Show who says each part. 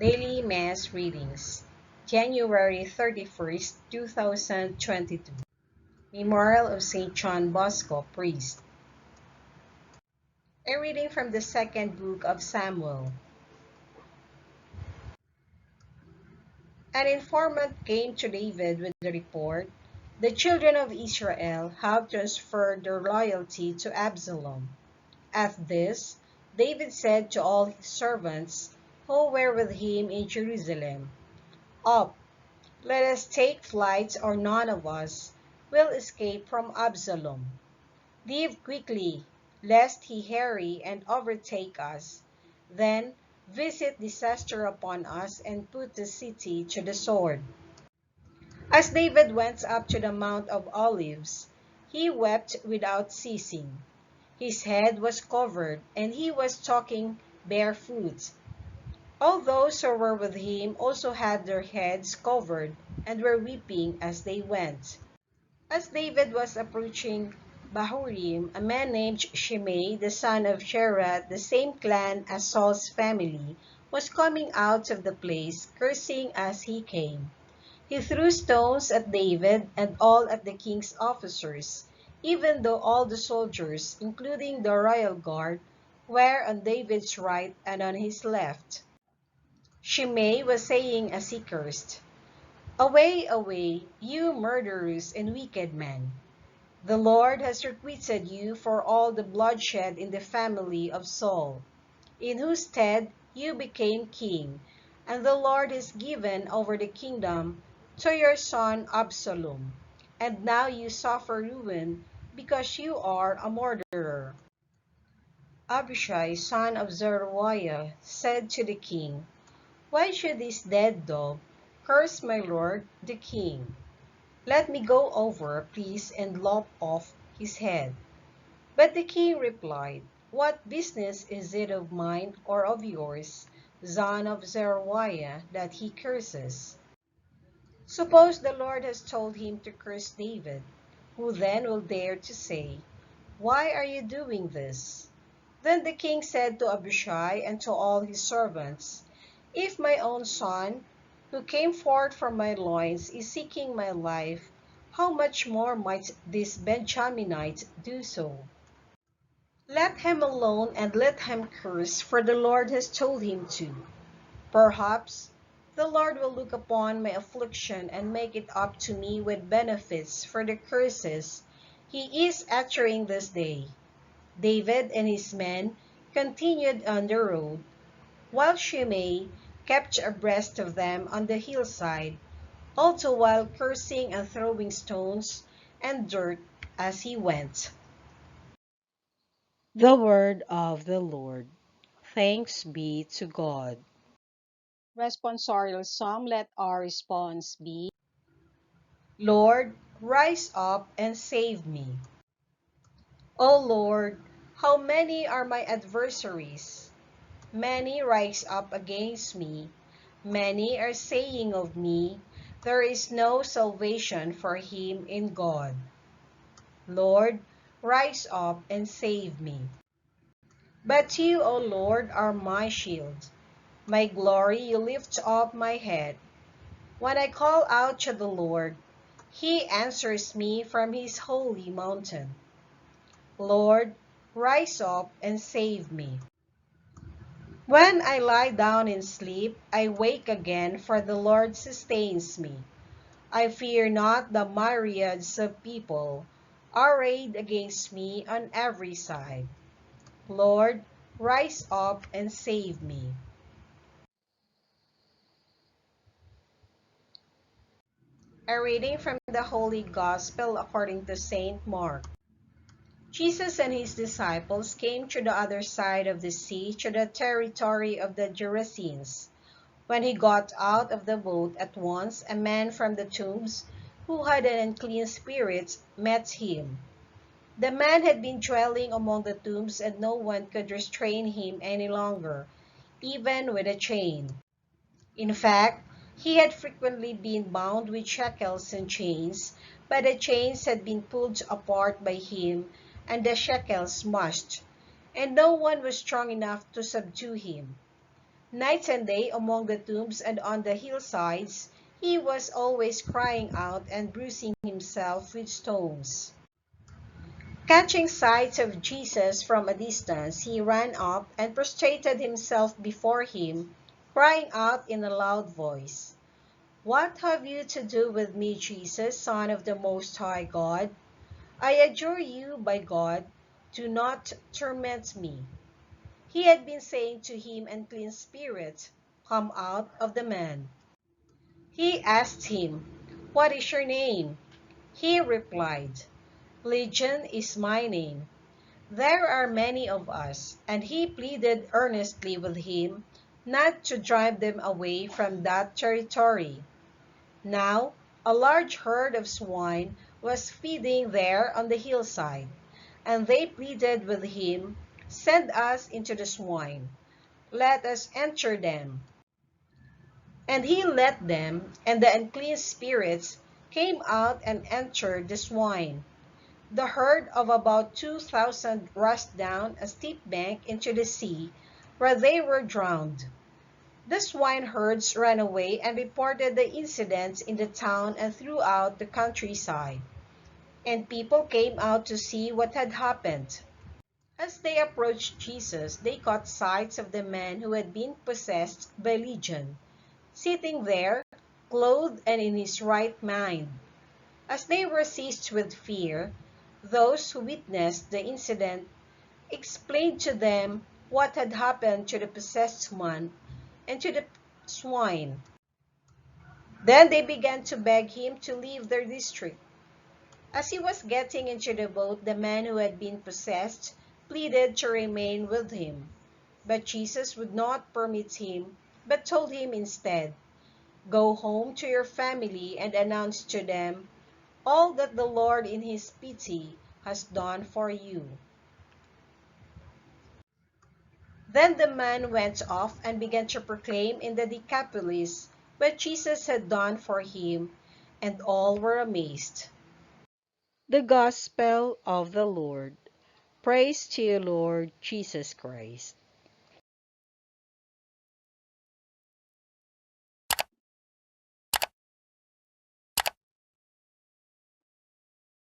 Speaker 1: Daily Mass Readings, January 31st, 2022. Memorial of St. John Bosco, Priest. A reading from the second book of Samuel. An informant came to David with the report, "The children of Israel have transferred their loyalty to Absalom." At this, David said to all his servants who were with him in Jerusalem, "Up, let us take flight, or none of us will escape from Absalom. Leave quickly, lest he hurry and overtake us. Then visit disaster upon us and put the city to the sword." As David went up to the Mount of Olives, he wept without ceasing. His head was covered, and he was talking barefoot. All those who were with him also had their heads covered and were weeping as they went. As David was approaching Bahurim, a man named Shimei, the son of Gera, the same clan as Saul's family, was coming out of the place, cursing as he came. He threw stones at David and all at the king's officers, even though all the soldiers, including the royal guard, were on David's right and on his left. Shimei was saying as he cursed, "Away, away, you murderous and wicked men! The Lord has requited you for all the bloodshed in the family of Saul, in whose stead you became king, and the Lord has given over the kingdom to your son Absalom. And now you suffer ruin because you are a murderer." Abishai, son of Zeruiah, said to the king, "Why should this dead dog curse my lord the king? Let me go over, please, and lop off his head." But the king replied, "What business is it of mine or of yours, son of Zeruiah, that he curses? Suppose the Lord has told him to curse David, who then will dare to say, 'Why are you doing this?'" Then the king said to Abishai and to all his servants, "If my own son, who came forth from my loins, is seeking my life, how much more might this Benjaminite do so? Let him alone and let him curse, for the Lord has told him to. Perhaps the Lord will look upon my affliction and make it up to me with benefits for the curses he is uttering this day." David and his men continued on the road, while Shimei kept abreast of them on the hillside, all the while cursing and throwing stones and dirt as he went. The word of the Lord. Thanks be to God. Responsorial Psalm. Let our response be, "Lord, rise up and save me." O Lord, how many are my adversaries? Many rise up against me. Many are saying of me, "There is no salvation for him in God." Lord, rise up and save me. But you, O Lord, are my shield. My glory, you lift up my head. When I call out to the Lord, he answers me from his holy mountain. Lord, rise up and save me. When I lie down in sleep, I wake again, for the Lord sustains me. I fear not the myriads of people arrayed against me on every side. Lord, rise up and save me. A reading from the Holy Gospel according to Saint Mark. Jesus and his disciples came to the other side of the sea, to the territory of the Gerasenes. When he got out of the boat, at once a man from the tombs, who had an unclean spirit, met him. The man had been dwelling among the tombs, and no one could restrain him any longer, even with a chain. In fact, he had frequently been bound with shackles and chains, but the chains had been pulled apart by him and the shackles smashed, and no one was strong enough to subdue him. Night and day among the tombs and on the hillsides, he was always crying out and bruising himself with stones. Catching sight of Jesus from a distance, he ran up and prostrated himself before him, crying out in a loud voice, "What have you to do with me, Jesus, Son of the Most High God? I adjure you by God, do not torment me." He had been saying to him, "Unclean spirit, come out of the man." He asked him, "What is your name?" He replied, "Legion is my name. There are many of us." And he pleaded earnestly with him not to drive them away from that territory. Now, a large herd of swine was feeding there on the hillside, and they pleaded with him, "Send us into the swine. Let us enter them." And he let them, and the unclean spirits came out and entered the swine. The herd of about 2,000 rushed down a steep bank into the sea, where they were drowned. The swineherds ran away and reported the incidents in the town and throughout the countryside, and people came out to see what had happened. As they approached Jesus, they caught sight of the man who had been possessed by Legion, sitting there, clothed and in his right mind. As they were seized with fear, those who witnessed the incident explained to them what had happened to the possessed man and to the swine. Then they began to beg him to leave their district. As he was getting into the boat, the man who had been possessed pleaded to remain with him. But Jesus would not permit him, but told him instead, "Go home to your family and announce to them all that the Lord in his pity has done for you." Then the man went off and began to proclaim in the Decapolis what Jesus had done for him, and all were amazed. The Gospel of the Lord. Praise to you, Lord Jesus Christ.